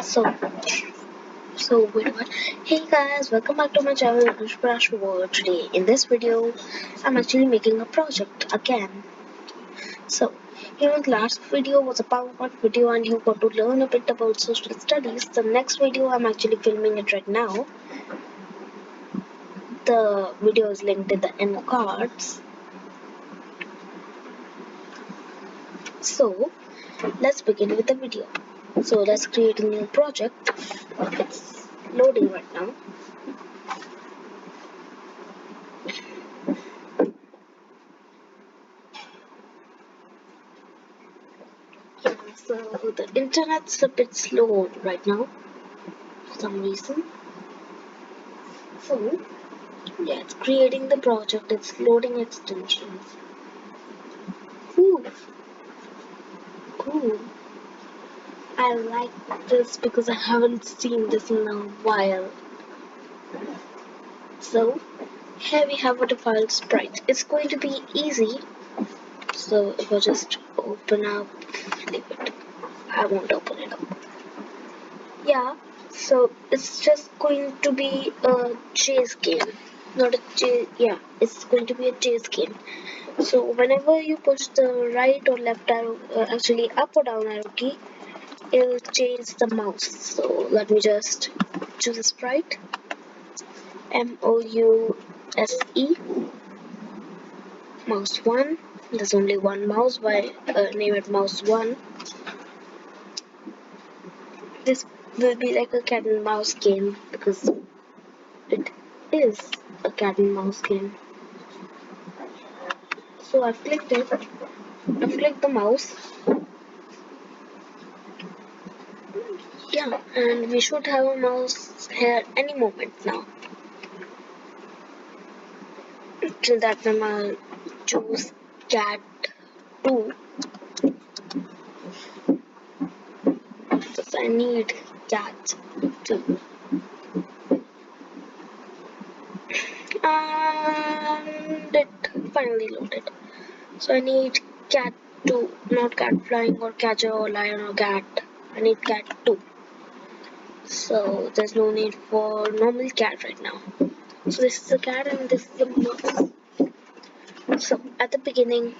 So, wait what? Hey guys, welcome back to my channel Scratch World. Today in this video, I'm actually making a project again. So, the last video was a PowerPoint video and you got to learn a bit about social studies. The next video, I'm actually filming it right now. The video is linked in the end cards. So, let's begin with the video. So, let's create a new project. It's loading right now. So the internet's a bit slow right now for some reason. So yeah, it's creating the project, it's loading extensions. Ooh, cool. I like this because I haven't seen this in a while. So here we have a file sprite. It's going to be easy. So if I just open up, leave it. I won't open it up. Yeah, so it's just going to be a chase game. Not a chase, yeah, it's going to be a chase game. So whenever you push the right or left arrow, actually up or down arrow key, it'll change the mouse. So let me just choose a sprite. M-O-U-S-E, mouse 1. There's only one mouse, why name it mouse 1. This will be like a cat and mouse game because it is a cat and mouse game. So I've clicked it. I've clicked the mouse. Yeah, and we should have a mouse here any moment now. Till that time I'll choose cat 2. Because I need cat 2. And it finally loaded. So I need cat 2, not cat flying or catcher or lion or cat. I need cat 2. So there's no need for normal cat right now. So this is a cat and this is a mouse. So at the beginning,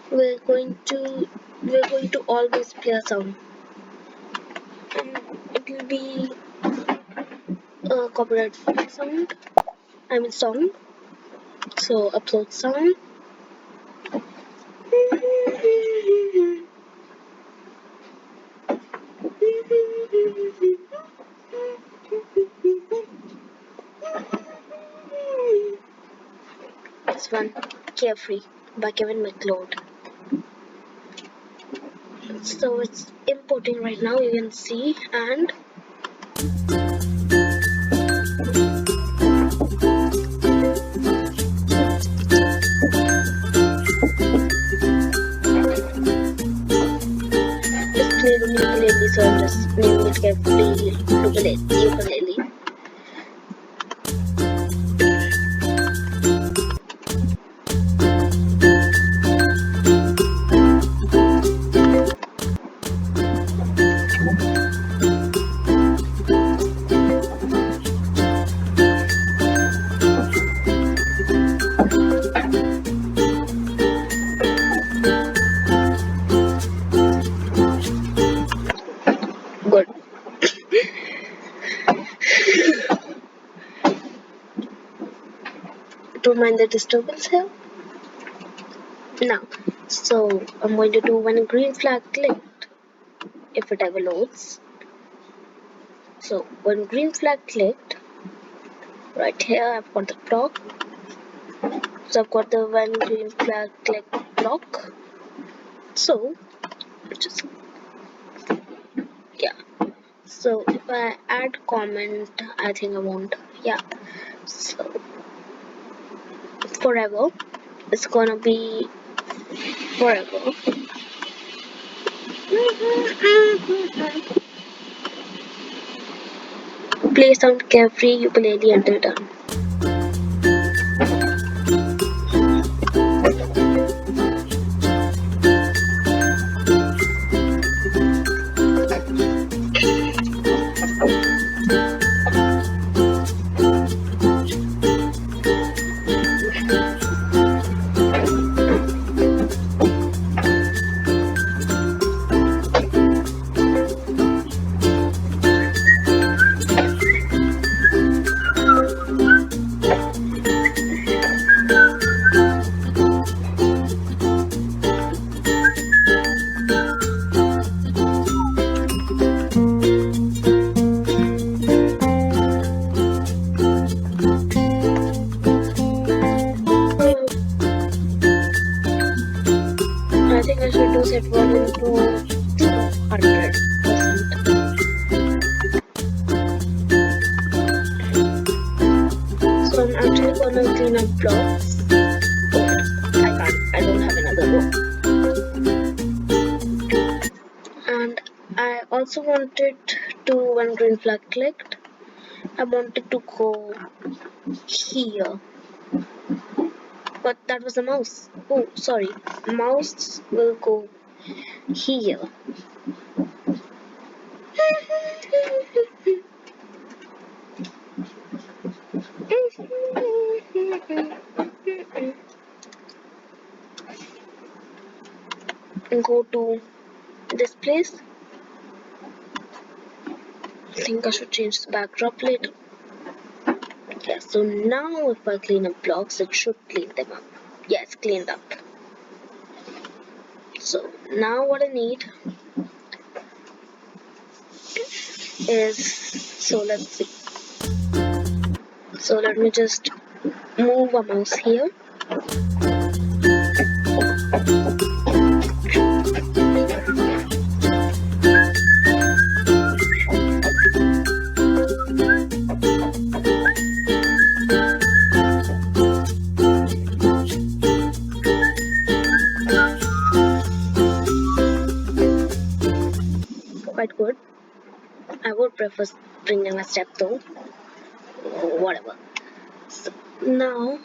we're going to always play a sound, and it will be a copyright free sound. I mean song. So upload sound. This one, Carefree by Kevin MacLeod. So it's importing right now, you can see, and it's played on ukulele, so I'm just naming it Carefree ukulele. Good. Don't mind the disturbance here. Now, so I'm going to do when a green flag clicked, if it ever loads. So when green flag clicked, right here I've got the clock. So I've got the when green flag click block. So just yeah. So if I add comment, I think I won't. Yeah. So forever. It's gonna be forever. Play sound Carefree ukulele until done. So I'm actually gonna clean up blocks. I don't have another row. And I also wanted to, when green flag clicked, I wanted to go here. But that was a mouse. Oh, sorry. Mouse will go here. And go to this place. I think I should change the backdrop later. Yeah, so now if I clean up blocks, it should clean them up. Yeah, it's cleaned up. So now what I need is, so let's see. So let me just move a mouse here. Quite good. I would prefer bringing a step though. Whatever. So now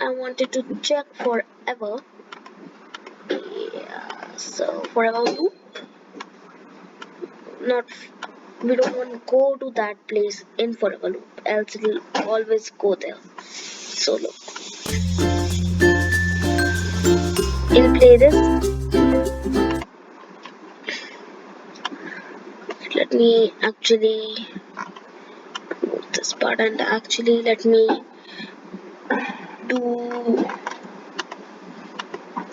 I wanted to check forever. Yeah, so forever loop. Not, we don't want to go to that place in forever loop, else it will always go there. So look, in playlist, let me actually move this part and actually let me do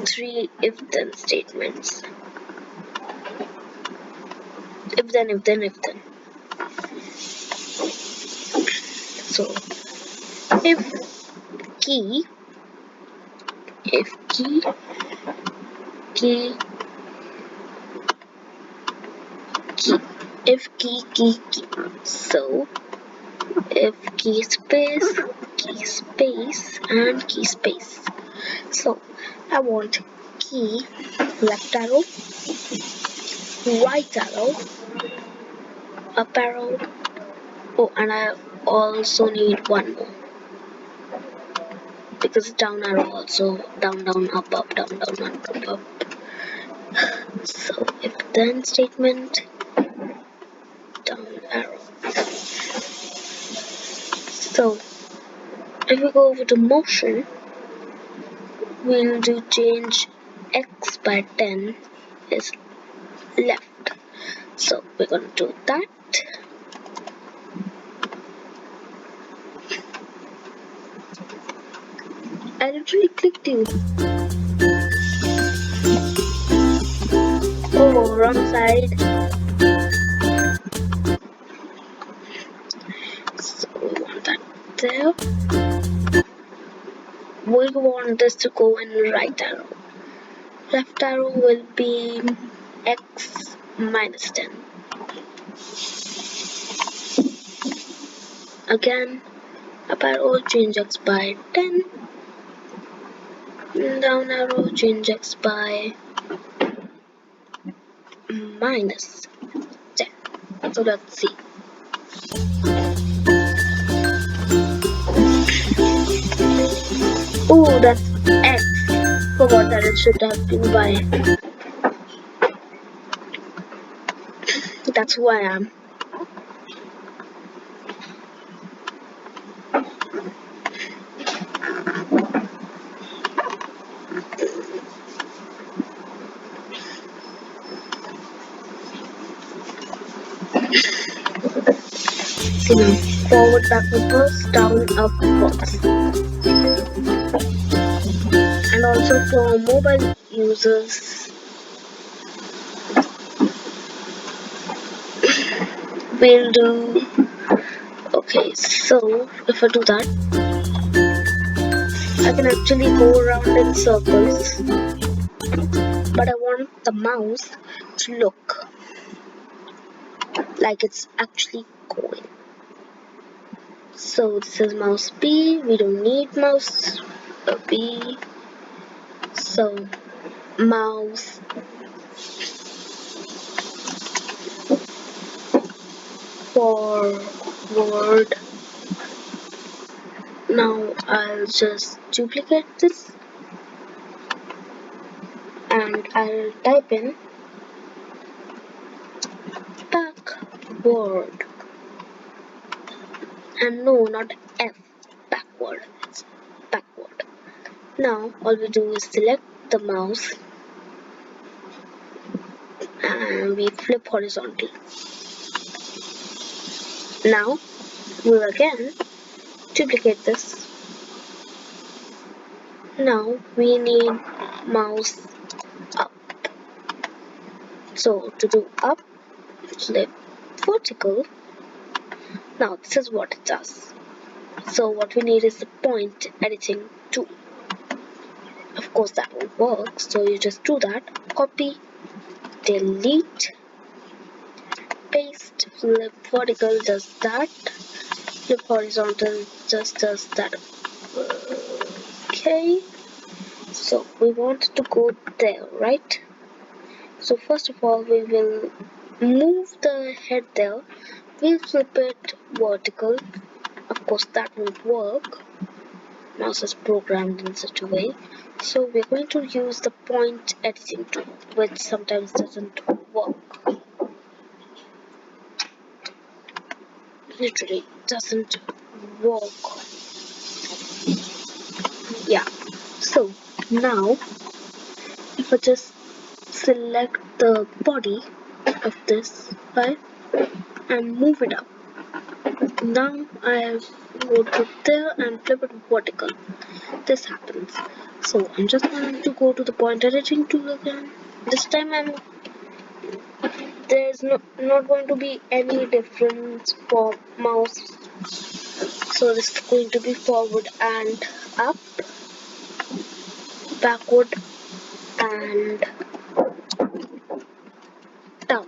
3 if-then statements. If then. So if key if key. So if key space and key space. So I want key, left arrow, right arrow, up arrow. Oh, and I also need one more because down arrow also, down up down up. So if then statement, down arrow. So if we go over to motion, we'll do change x by 10 is left. So we're gonna do that. I literally clicked you. Oh, wrong side. So we want that there. We want this to go in right arrow. Left arrow will be x minus 10. Again, up arrow change x by 10. Down arrow change x by minus 10. So let's see. Oh, that's x. Forgot that it should have been y. That's who I am. Forward, backward first, down, up first. And also for mobile users, we'll do, okay, so if I do that, I can actually go around in circles, but I want the mouse to look like it's actually going. So this is mouse B. We don't need mouse B. So mouse forward. Now I'll just duplicate this and I'll type in backward. And no, not F, backward. It's backward. Now all we do is select the mouse and we flip horizontal. Now we'll again duplicate this. Now we need mouse up. So to do up, flip vertical. Now this is what it does. So what we need is the point editing tool. Of course that won't work, so you just do that. Copy, delete, paste, flip vertical does that, flip horizontal just does that. Okay, so we want to go there, right? So first of all we will move the head there. We'll flip it vertical. Of course that won't work. Mouse is programmed in such a way. So we're going to use the point editing tool, which sometimes doesn't work. Literally doesn't work. Yeah. So now if I just select the body of this file and move it up. Now I go to there and flip it vertical. This happens. So I'm just going to go to the point editing tool again. This time there's not going to be any difference for mouse. So this is going to be forward and up, backward and down.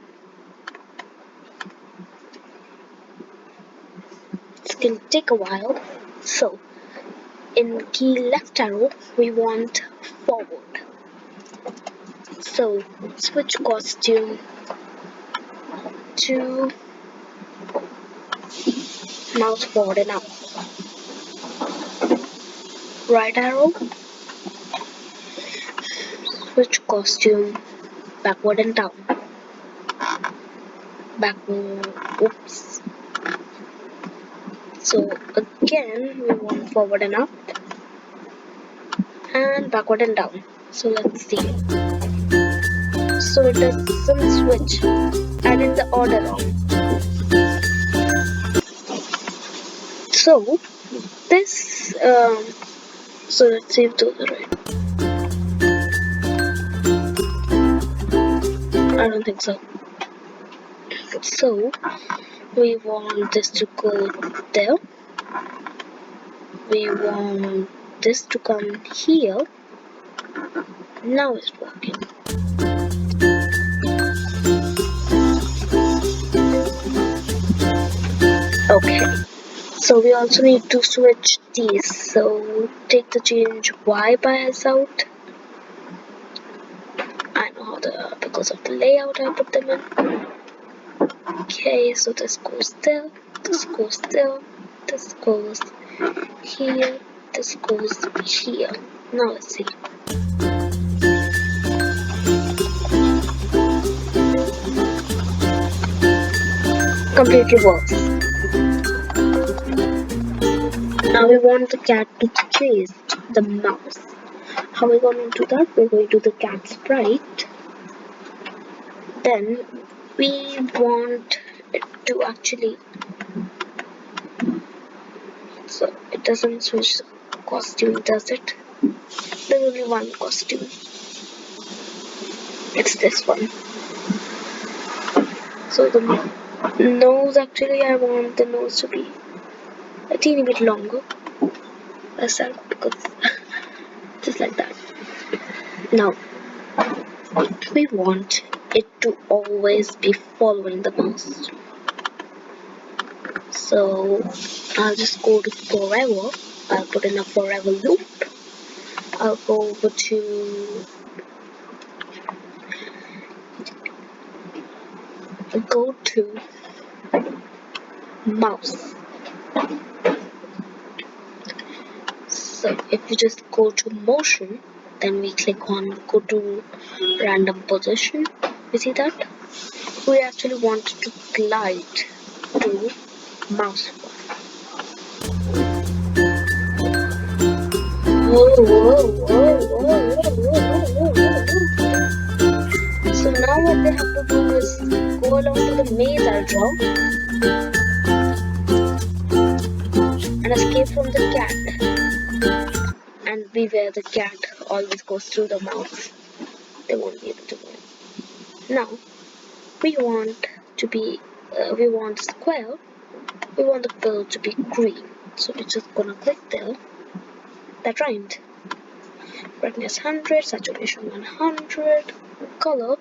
This can take a while. So in key left arrow we want forward. So switch costume to mouse forward and up. Right arrow, switch costume backward and down. Backward, oops. So again we want forward and up and backward and down. So let's see. So it doesn't switch and in the order wrong. So this so let's see if those are right. I don't think so. So we want this to go there. We want this to come here. Now it's working. Okay. So we also need to switch these. So take the change Y bias out. I know how because of the layout I put them in. Okay, so this goes there, this goes there, this goes here, this goes here. Now let's see. Completely works. Now we want the cat to chase the mouse. How are we going to do that? We're going to the cat sprite. Then we want it to actually, so it doesn't switch costume, does it? There's only one costume. It's this one. So the nose, actually I want the nose to be a teeny bit longer. That's that, because just like that. Now we want it to always be following the mouse. So I'll just go to forever. I'll put in a forever loop. I'll go over to mouse. So if you just go to motion, then we click on go to random position. You see that? We actually want to glide to mouse. So now what they have to do is go along to the maze I'll draw and escape from the cat. And beware, the cat always goes through the mouse. They won't be able to go. Now we want we want square. We want the fill to be green. So we're just gonna click there. That rhymed. Brightness 100, saturation 100, color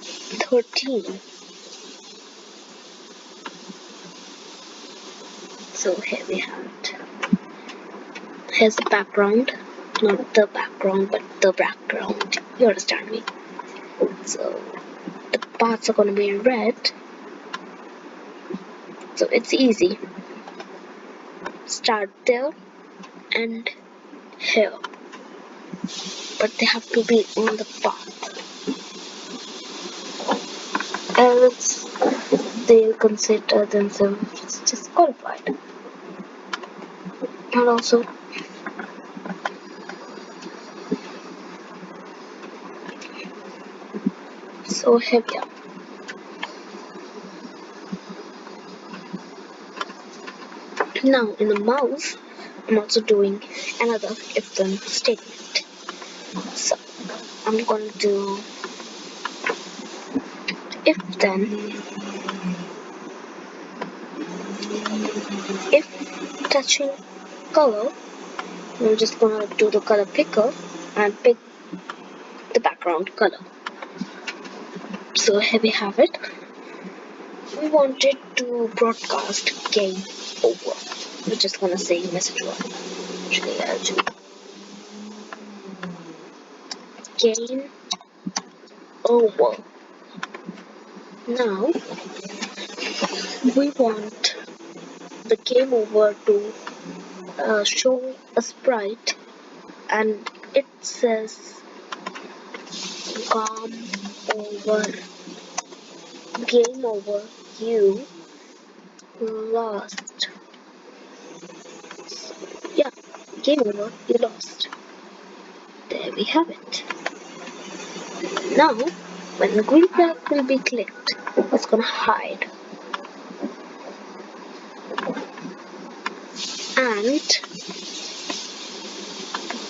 13. So here we have it. Here's the background. Not the background, but the background. You understand me? So the parts are gonna be in red. So it's easy. Start there and here. But they have to be on the path. Else they'll consider themselves disqualified. And also so here we are. Now in the mouse, I'm also doing another if then statement. So I'm going to do if then if touching color, I'm just gonna do the color picker and pick the background color. So here we have it. We wanted to broadcast game over. We're just gonna say message one. Actually, I'll do game over. Now we want the game over to show a sprite, and it says game over, you lost. Yeah, game over, you lost. There we have it. Now, when the green flag will be clicked, it's gonna hide. And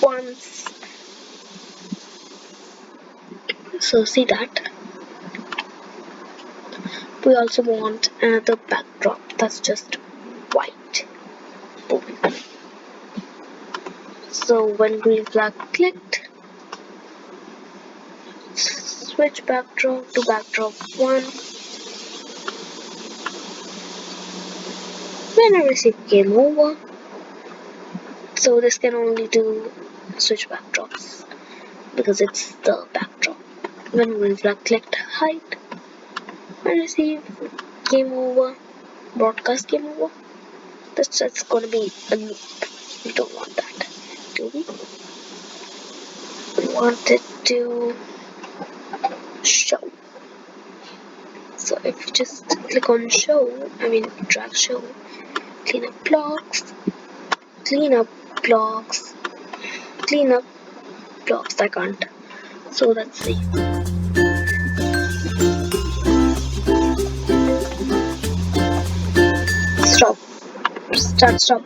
once, so see that. We also want another backdrop that's just white. Boom. So when green flag clicked, switch backdrop to backdrop 1. When I receive game over, so this can only do switch backdrops because it's the backdrop. When green flag clicked hide, I receive game over, broadcast game over. That's gonna be a loop. We don't want that, do we? We want it to show. So if you just click on show, drag show, clean up blocks, I can't. So let's see. Stop. Stop.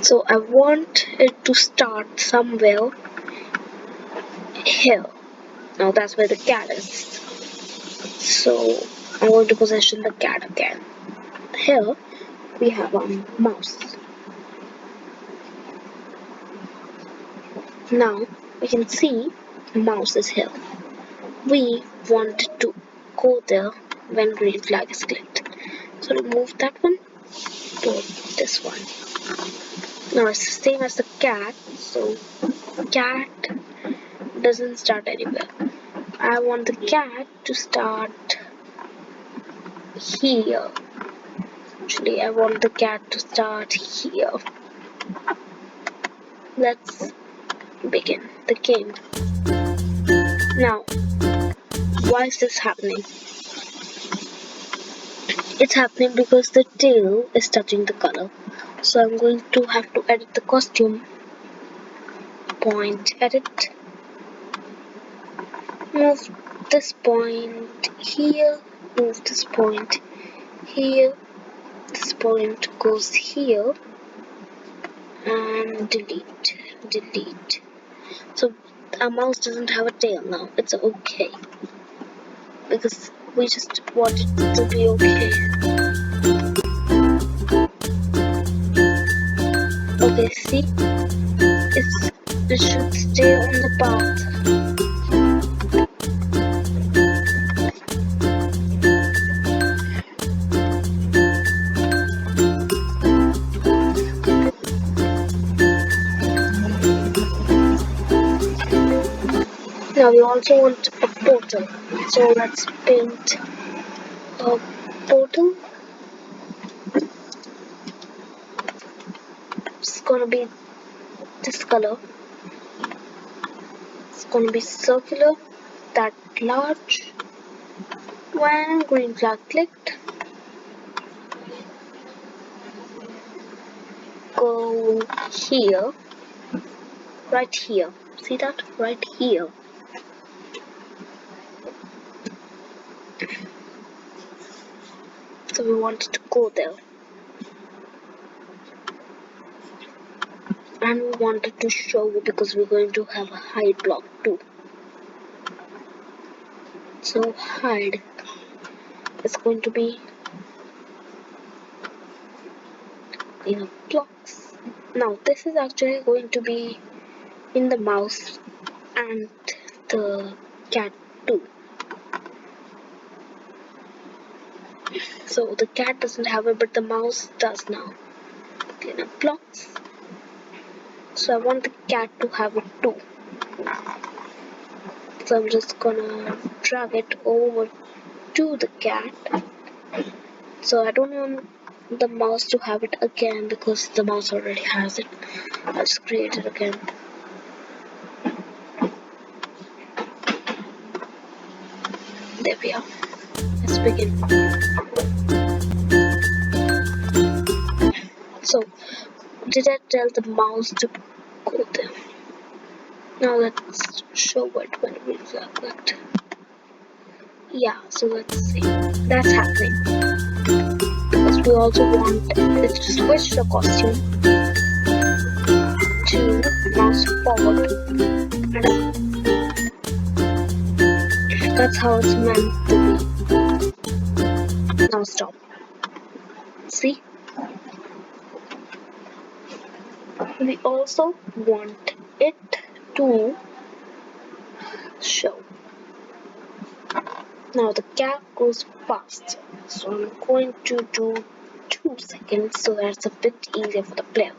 So I want it to start somewhere here. Now that's where the cat is. So I'm going to position the cat again. Here we have our mouse. Now we can see the mouse is here. we want to go there when green flag is clicked. So remove that one, put this one. Now it's the same as the cat, so cat doesn't start anywhere. I want the cat to start here. Actually, I want the cat to start here. Let's begin the game. Now, why is this happening? It's happening because the tail is touching the color. So I'm going to have to edit the costume. Point edit. Move this point here. Move this point here. This point goes here. And delete. So our mouse doesn't have a tail now. It's okay. Because we just want it to be okay. Okay, see? It should stay on the path. Now we also want a portal. So let's paint a portal. It's gonna be this color. It's gonna be circular, that large. When green flag clicked, go here, right here. See that? Right here. So we wanted to go there. And we wanted to show because we're going to have a hide block too. So hide is going to be in a blocks. Now this is actually going to be in the mouse and the cat too. So the cat doesn't have it, but the mouse does now. In a blocks. So I want the cat to have it too. So I'm just gonna drag it over to the cat. So I don't want the mouse to have it again because the mouse already has it. I'll just create it again. There we are. Let's begin. So, did I tell the mouse to go there? Now let's show it when we flag it. Yeah, so let's see. That's happening. Because we also want it to switch the costume to mouse forward. And that's how it's meant to be. Now stop. See? We also want it to show. Now the cat goes fast, so I'm going to do 2 seconds so that's a bit easier for the player.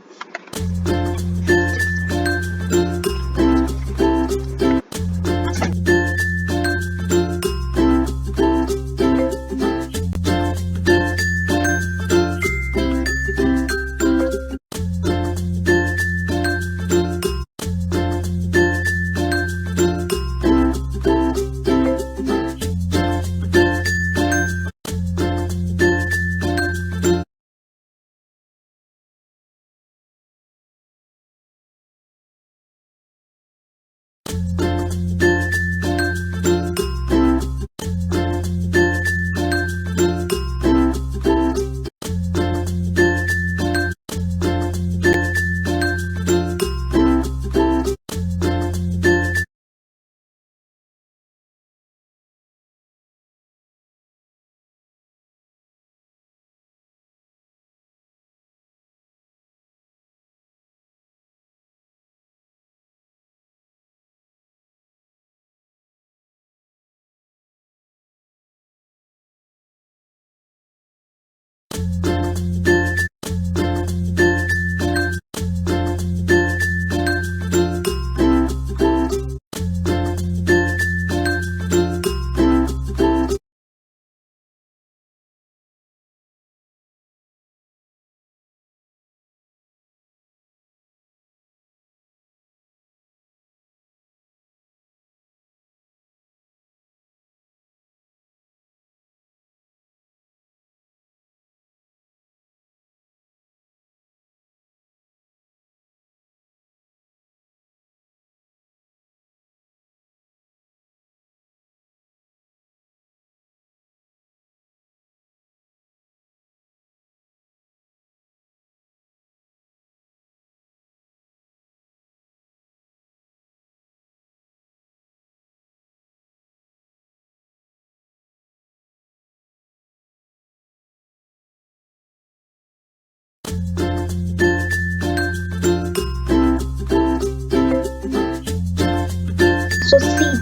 So see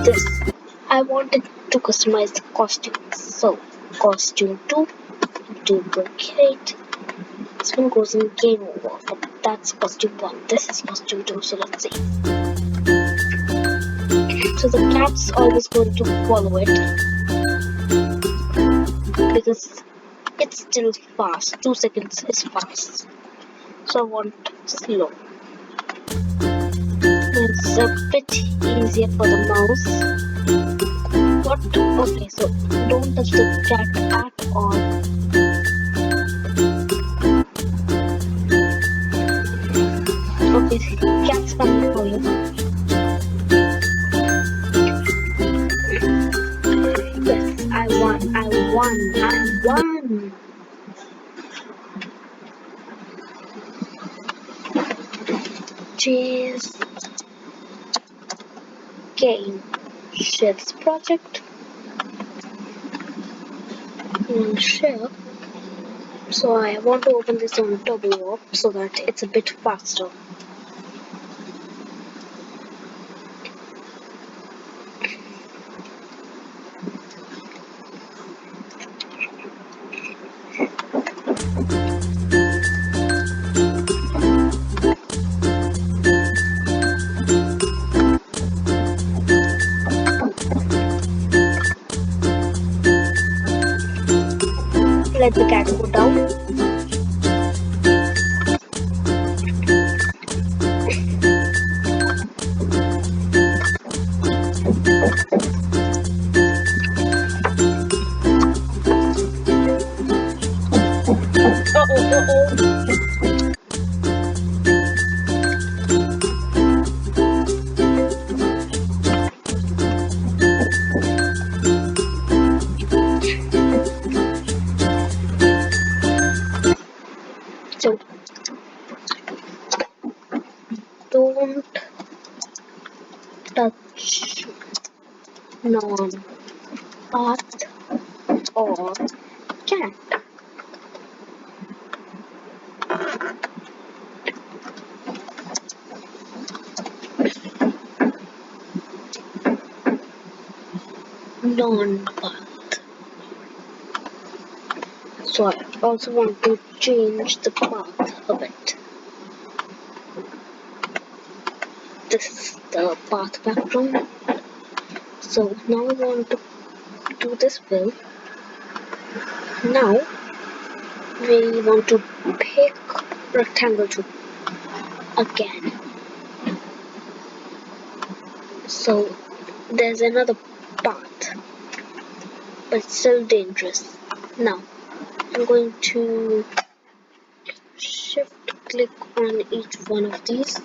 this. I wanted to customize the costumes. So costume 2, duplicate. This one goes in game over, but that's costume 1. This is costume 2, so let's see. So the cat's always going to follow it because it's still fast. 2 seconds is fast. So I want slow. It's a bit easier for the mouse. What? Okay, so don't touch the cat at all. Okay, cat's coming for you. Yes, I won. Cheese game shifts project and share. So I want to open this on Turbo Warp so that it's a bit faster. Let the cat go down. So don't touch non-path or cat. Non-path. So I also want to change the path a bit. This is the path background. So now I want to do this fill. Now we want to pick rectangle 2 again. So there's another path, but it's still dangerous. Now I'm going to shift click on each one of these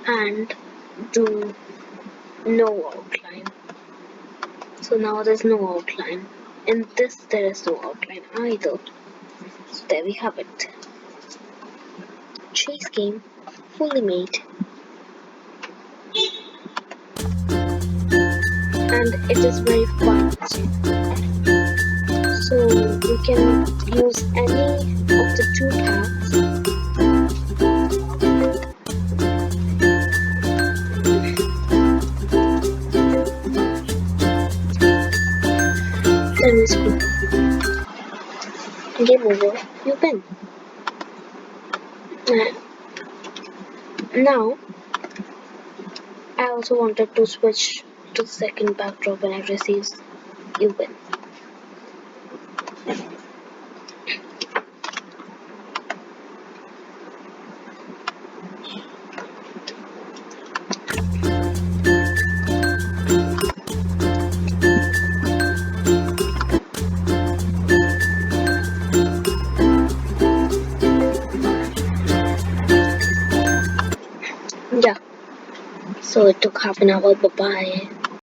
and do no outline. So now there's no outline. In this there is no outline either. So there we have it. Chase game fully made. And it is very fun. So we can use any of the 2 paths. Then we screw. Game over. You win. Now I also wanted to switch to the second backdrop when it receives you win. Yeah. So it took half an hour. Bye bye.